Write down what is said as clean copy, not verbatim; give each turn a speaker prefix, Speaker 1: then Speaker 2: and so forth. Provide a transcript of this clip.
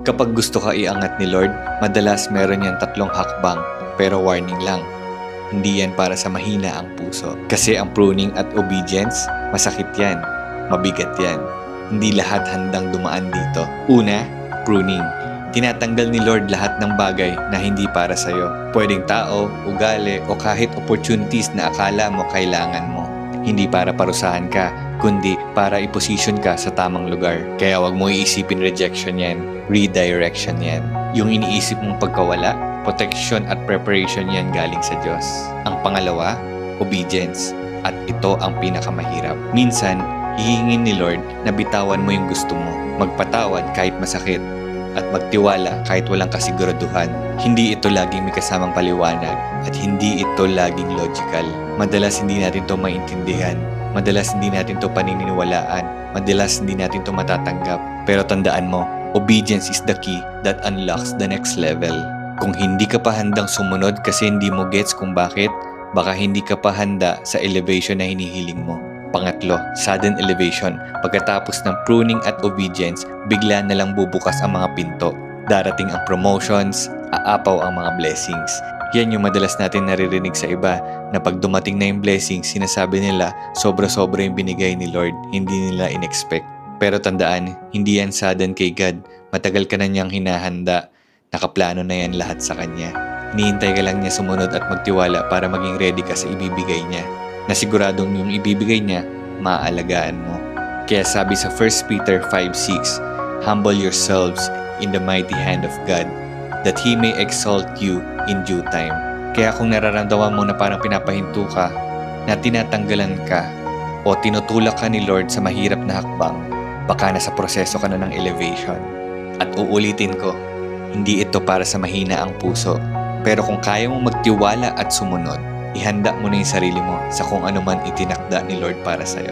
Speaker 1: Kapag gusto ka iangat ni Lord, madalas meron yan 3 hakbang, pero warning lang, hindi yan para sa mahina ang puso. Kasi ang pruning at obedience, masakit yan, mabigat yan. Hindi lahat handang dumaan dito. Una, pruning. Tinatanggal ni Lord lahat ng bagay na hindi para sa'yo. Pwedeng tao, ugali, o kahit opportunities na akala mo kailangan mo. Hindi para parusahan ka, kundi para i-position ka sa tamang lugar. Kaya wag mo iisipin rejection yan, redirection yan. Yung iniisip mong pagkawala, protection at preparation yan galing sa Diyos. Ang pangalawa, obedience. At ito ang pinakamahirap. Minsan, hihingin ni Lord na bitawan mo yung gusto mo, magpatawad kahit masakit, at magtiwala kahit walang kasiguraduhan. Hindi ito laging may kasamang paliwanag at hindi ito laging logical. Madalas hindi natin ito maintindihan. Madalas hindi natin ito paniniwalaan. Madalas hindi natin ito matatanggap. Pero tandaan mo, obedience is the key that unlocks the next level. Kung hindi ka pa handang sumunod kasi hindi mo gets kung bakit, baka hindi ka pa handa sa elevation na hinihiling mo. Pangatlo, sudden elevation. Pagkatapos ng pruning at obedience, bigla na lang bubukas ang mga pinto. Darating ang promotions, aapaw ang mga blessings. Yan yung madalas natin naririnig sa iba na pag dumating na yung blessings, sinasabi nila sobra-sobra yung binigay ni Lord, hindi nila in-expect. Pero tandaan, hindi yan sudden kay God. Matagal ka na niyang hinahanda. Nakaplano na yan lahat sa Kanya. Hinihintay ka lang niya sumunod at magtiwala para maging ready ka sa ibibigay niya. Na siguradong yung ibibigay niya, maaalagaan mo. Kaya sabi sa 1 Peter 5:6, humble yourselves in the mighty hand of God, that He may exalt you in due time. Kaya kung nararamdaman mo na parang pinapahinto ka, na tinatanggalan ka, o tinutulak ka ni Lord sa mahirap na hakbang, baka nasa proseso ka na ng elevation. At uulitin ko, hindi ito para sa mahina ang puso. Pero kung kaya mo magtiwala at sumunod, ihanda mo na yung sarili mo sa kung ano man itinakda ni Lord para sa'yo.